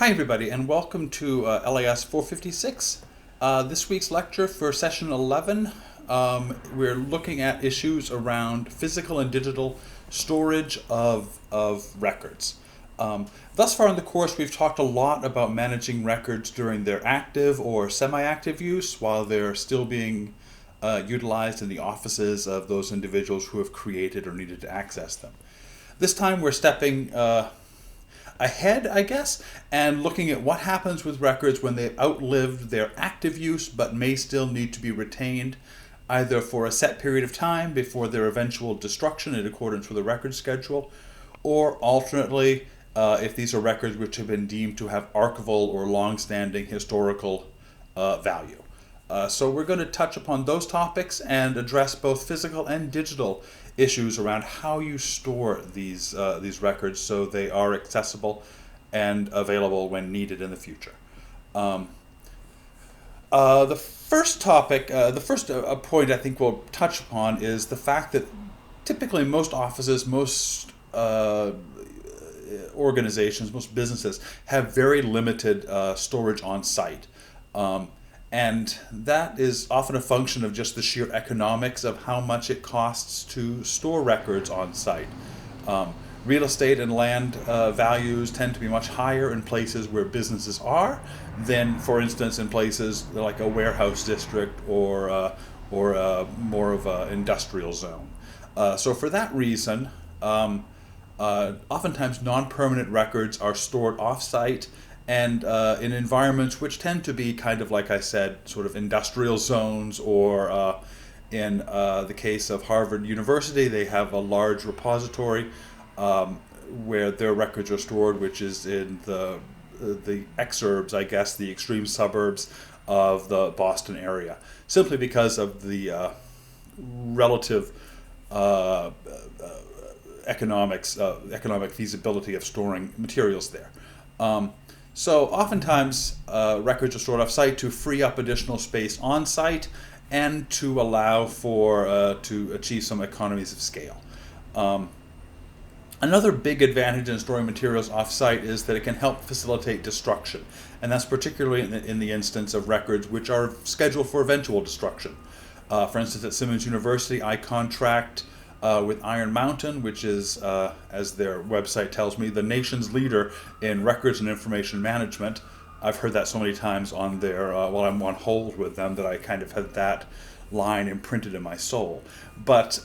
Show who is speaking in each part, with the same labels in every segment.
Speaker 1: Hi everybody and welcome to LIS456. This week's lecture for session 11, we're looking at issues around physical and digital storage of records. Thus far in the course we've talked a lot about managing records during their active or semi-active use while they're still being utilized in the offices of those individuals who have created or needed to access them. This time we're stepping ahead, I guess, and looking at what happens with records when they've outlived their active use but may still need to be retained either for a set period of time before their eventual destruction in accordance with the record schedule, or alternately, if these are records which have been deemed to have archival or long-standing historical value. So we're going to touch upon those topics and address both physical and digital issues around how you store these records so they are accessible and available when needed in the future. The first topic, the first point I think we'll touch upon is the fact that typically most offices, most organizations, most businesses have very limited storage on site. And that is often a function of just the sheer economics of how much it costs to store records on site. Real estate and land values tend to be much higher in places where businesses are than, for instance, in places like a warehouse district or more of an industrial zone. So for that reason, oftentimes non-permanent records are stored off-site and in environments which tend to be kind of, like I said, sort of industrial zones, or in the case of Harvard University, they have a large repository where their records are stored, which is in the exurbs, I guess, the extreme suburbs of the Boston area, simply because of the relative economic feasibility of storing materials there. So oftentimes records are stored off-site to free up additional space on-site and to allow for to achieve some economies of scale. Another big advantage in storing materials off-site is that it can help facilitate destruction, and that's particularly in the instance of records which are scheduled for eventual destruction. For instance, at Simmons University, I contract with Iron Mountain, which is, as their website tells me, the nation's leader in records and information management. I've heard that so many times on their, while I'm on hold with them, that I kind of had that line imprinted in my soul. But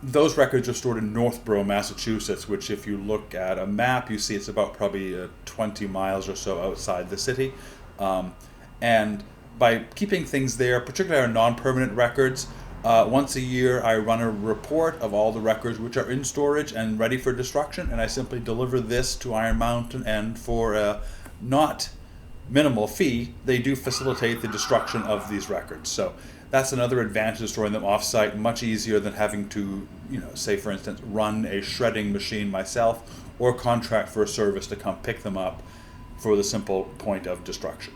Speaker 1: those records are stored in Northborough, Massachusetts, which if you look at a map, you see it's about probably 20 miles or so outside the city. And by keeping things there, particularly our non-permanent records, once a year I run a report of all the records which are in storage and ready for destruction, and I simply deliver this to Iron Mountain, and for a not minimal fee, they do facilitate the destruction of these records. So that's another advantage of storing them off-site, much easier than having to, say for instance, run a shredding machine myself or contract for a service to come pick them up for the simple point of destruction.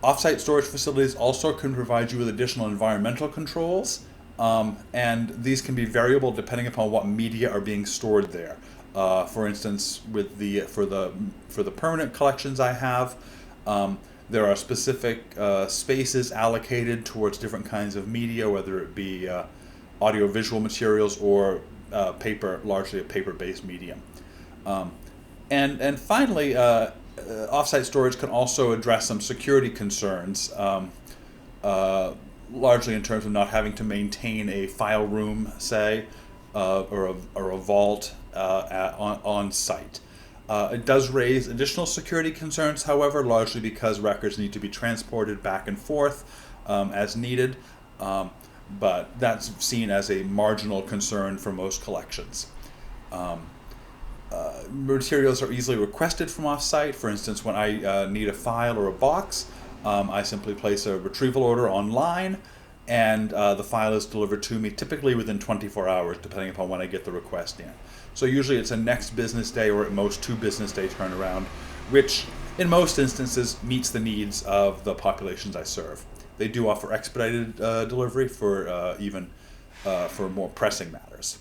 Speaker 1: Off-site storage facilities also can provide you with additional environmental controls, and these can be variable depending upon what media are being stored there. For instance, with for the permanent collections I have, there are specific spaces allocated towards different kinds of media, whether it be audiovisual materials or paper, largely a paper-based medium. And finally, off-site storage can also address some security concerns, largely in terms of not having to maintain a file room, say, or a vault on site. It does raise additional security concerns, however, largely because records need to be transported back and forth as needed, but that's seen as a marginal concern for most collections. Materials are easily requested from off-site. For instance, when I need a file or a box, I simply place a retrieval order online, and the file is delivered to me typically within 24 hours, depending upon when I get the request in. So usually it's a next business day or at most 2 business day turnaround, which in most instances meets the needs of the populations I serve. They do offer expedited delivery for even for more pressing matters.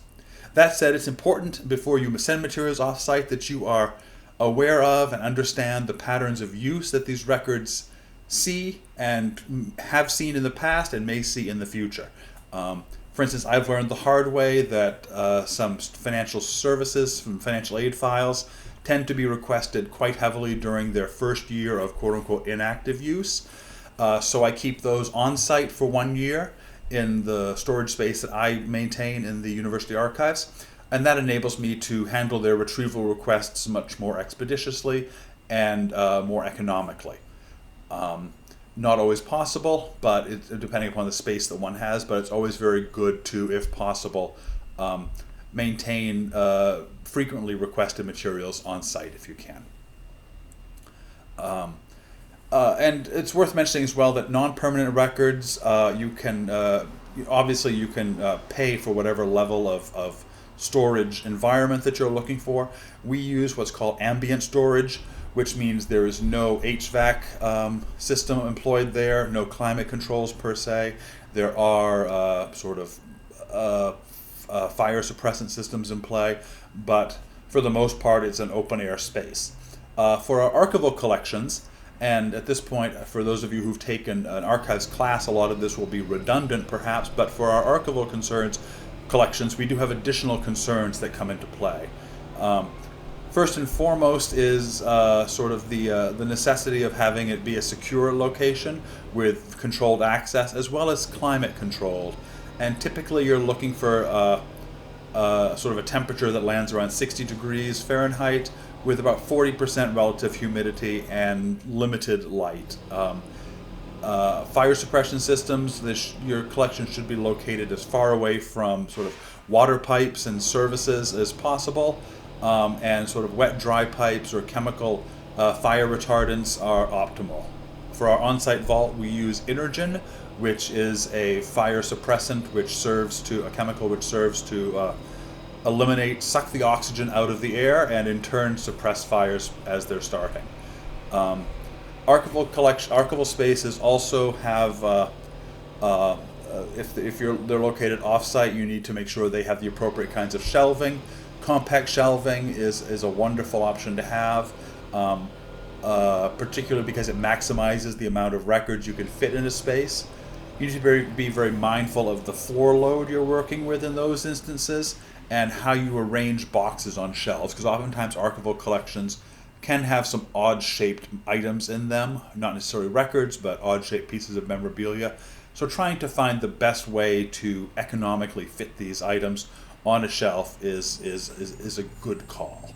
Speaker 1: That said, it's important before you send materials off-site that you are aware of and understand the patterns of use that these records see and have seen in the past and may see in the future. For instance, I've learned the hard way that some financial services, from financial aid files, tend to be requested quite heavily during their first year of quote-unquote inactive use. So I keep those on site for 1 year in the storage space that I maintain in the university archives, and that enables me to handle their retrieval requests much more expeditiously and more economically. Not always possible, but depending upon the space that one has, but it's always very good to, if possible, maintain frequently requested materials on site if you can. And it's worth mentioning as well that non-permanent records, you can obviously you can pay for whatever level of storage environment that you're looking for. We use what's called ambient storage, which means there is no HVAC system employed there, no climate controls per se. There are fire suppressant systems in play, but for the most part it's an open air space. For our archival collections, and at this point, for those of you who've taken an archives class, a lot of this will be redundant perhaps, but for our archival collections, we do have additional concerns that come into play. First and foremost is the necessity of having it be a secure location with controlled access as well as climate controlled. And typically you're looking for sort of a temperature that lands around 60 degrees Fahrenheit with about 40% relative humidity and limited light. Fire suppression systems, your collection should be located as far away from sort of water pipes and services as possible, and sort of wet dry pipes or chemical fire retardants are optimal. For our on-site vault, we use Energen, which is a fire suppressant a chemical which serves to suck the oxygen out of the air and in turn suppress fires as they're starting. Archival spaces also have, if they're located off-site, you need to make sure they have the appropriate kinds of shelving. Compact shelving is a wonderful option to have, particularly because it maximizes the amount of records you can fit in a space. You need to be very mindful of the floor load you're working with in those instances and how you arrange boxes on shelves, because oftentimes archival collections can have some odd-shaped items in them, not necessarily records, but odd-shaped pieces of memorabilia. So trying to find the best way to economically fit these items on a shelf is a good call.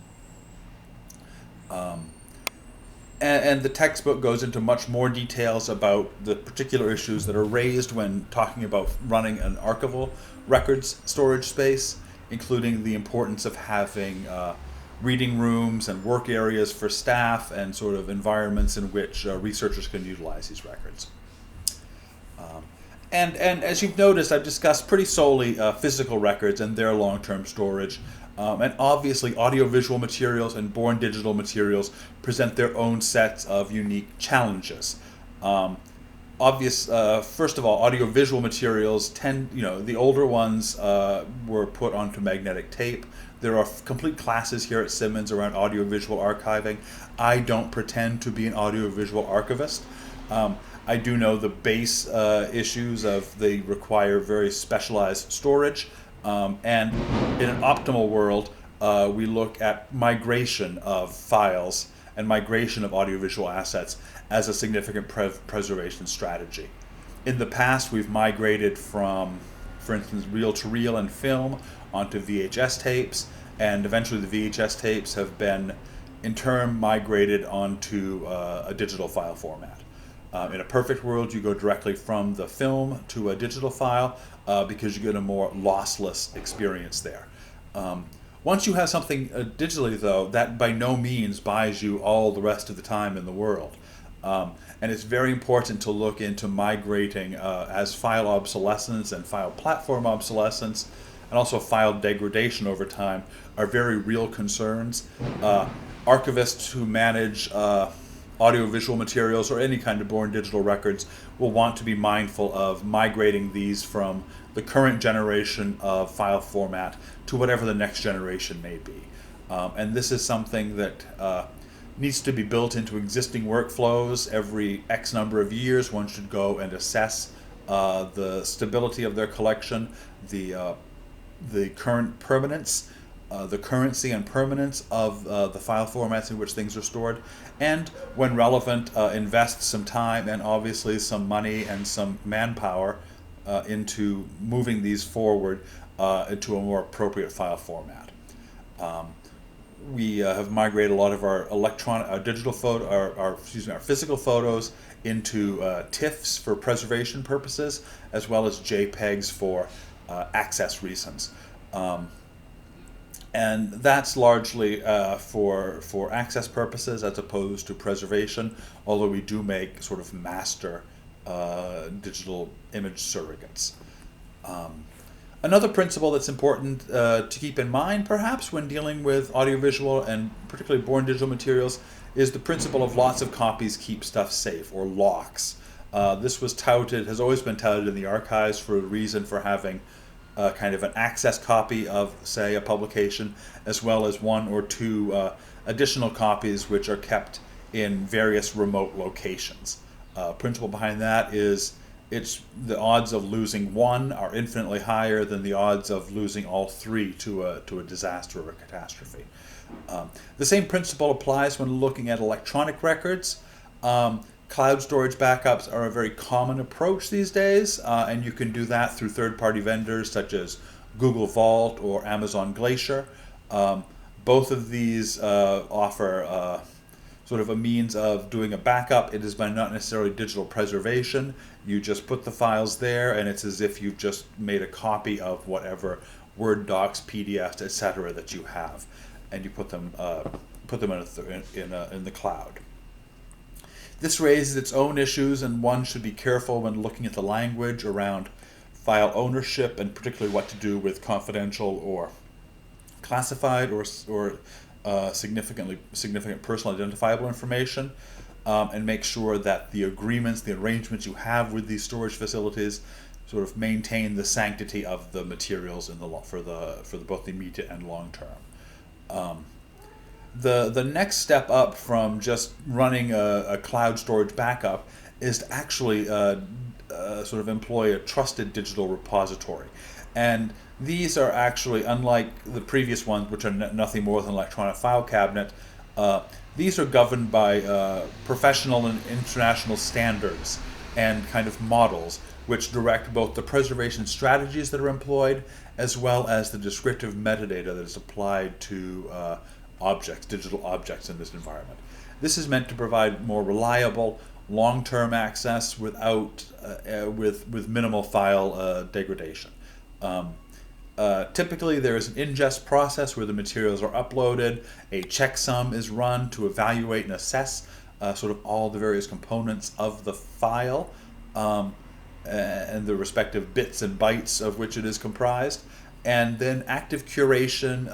Speaker 1: And the textbook goes into much more details about the particular issues that are raised when talking about running an archival records storage space, including the importance of having reading rooms and work areas for staff and sort of environments in which researchers can utilize these records. And as you've noticed, I've discussed pretty solely physical records and their long-term storage. And obviously, audiovisual materials and born digital materials present their own sets of unique challenges. First of all, audiovisual materials the older ones were put onto magnetic tape. There are complete classes here at Simmons around audiovisual archiving. I don't pretend to be an audiovisual archivist. I do know the base issues of they require very specialized storage. And in an optimal world, we look at migration of files and migration of audiovisual assets as a significant preservation strategy. In the past, we've migrated from, for instance, reel-to-reel and film onto VHS tapes, and eventually the VHS tapes have been, in turn, migrated onto a digital file format. In a perfect world, you go directly from the film to a digital file because you get a more lossless experience there. Once you have something digitally, though, that by no means buys you all the rest of the time in the world. And it's very important to look into migrating as file obsolescence and file platform obsolescence and also file degradation over time are very real concerns. Archivists who manage audiovisual materials or any kind of born digital records will want to be mindful of migrating these from the current generation of file format to whatever the next generation may be. And this is something that needs to be built into existing workflows. Every X number of years, one should go and assess the stability of their collection, the current permanence, the currency and permanence of the file formats in which things are stored, and when relevant, invest some time and obviously some money and some manpower into moving these forward into a more appropriate file format. We have migrated a lot of our digital photo, our physical photos into TIFFs for preservation purposes, as well as JPEGs for access reasons. And that's largely for access purposes as opposed to preservation, although we do make sort of master digital image surrogates. Another principle that's important to keep in mind, perhaps, when dealing with audiovisual and particularly born digital materials is the principle of lots of copies keep stuff safe, or locks. This was touted, has always been touted in the archives for a reason for having kind of an access copy of, say, a publication, as well as one or two additional copies which are kept in various remote locations. Principle behind that is the odds of losing one are infinitely higher than the odds of losing all three to a disaster or a catastrophe. The same principle applies when looking at electronic records. Cloud storage backups are a very common approach these days, and you can do that through third-party vendors such as Google Vault or Amazon Glacier. Both of these offer sort of a means of doing a backup. It is by not necessarily digital preservation. You just put the files there, and it's as if you've just made a copy of whatever Word docs, PDFs, etc. that you have, and you put them in the cloud. This raises its own issues, and one should be careful when looking at the language around file ownership, and particularly what to do with confidential or classified or significant personal identifiable information, and make sure that the agreements, the arrangements you have with these storage facilities sort of maintain the sanctity of the materials in for both the immediate and long term. The next step up from just running a cloud storage backup is to actually sort of employ a trusted digital repository. And these are actually, unlike the previous ones, which are nothing more than an electronic file cabinet, these are governed by professional and international standards and kind of models which direct both the preservation strategies that are employed as well as the descriptive metadata that is applied to digital objects in this environment. This is meant to provide more reliable, long-term access without with minimal file degradation. Typically, there is an ingest process where the materials are uploaded. A checksum is run to evaluate and assess sort of all the various components of the file and the respective bits and bytes of which it is comprised. And then active curation,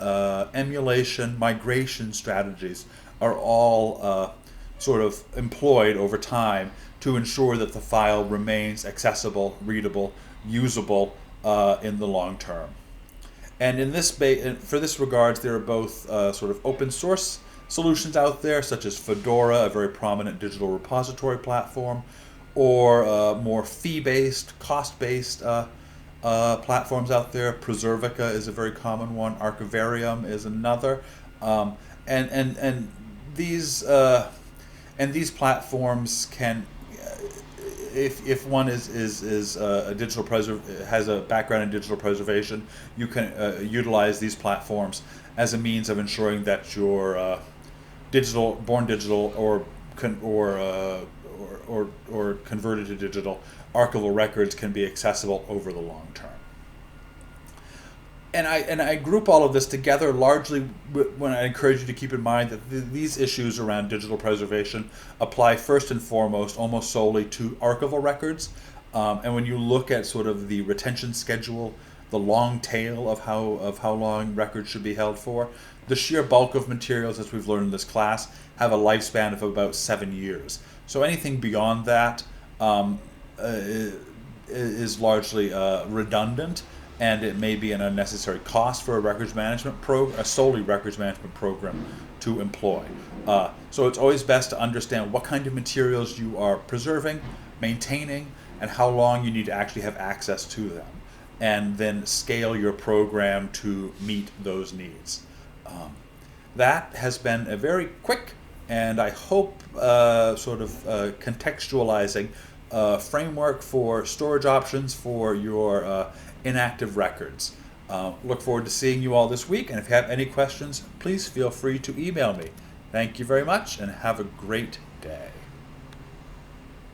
Speaker 1: emulation, migration strategies are all sort of employed over time to ensure that the file remains accessible, readable, usable in the long term. And in this for this regards, there are both sort of open source solutions out there, such as Fedora, a very prominent digital repository platform, or more fee-based, cost-based platforms out there. Preservica is a very common one. Archivarium is another, and these platforms can, if one is a digital has a background in digital preservation, you can utilize these platforms as a means of ensuring that your born digital or converted to digital archival records can be accessible over the long term. And I group all of this together largely when I encourage you to keep in mind that these issues around digital preservation apply first and foremost almost solely to archival records. And when you look at sort of the retention schedule, the long tail of how long records should be held for, the sheer bulk of materials, as we've learned in this class, have a lifespan of about 7 years. So anything beyond that is largely redundant and it may be an unnecessary cost for a records management a solely records management program to employ. So it's always best to understand what kind of materials you are preserving, maintaining, and how long you need to actually have access to them, and then scale your program to meet those needs. That has been a very quick and I hope contextualizing framework for storage options for your inactive records. Look forward to seeing you all this week, and if you have any questions, please feel free to email me. Thank you very much, and have a great day.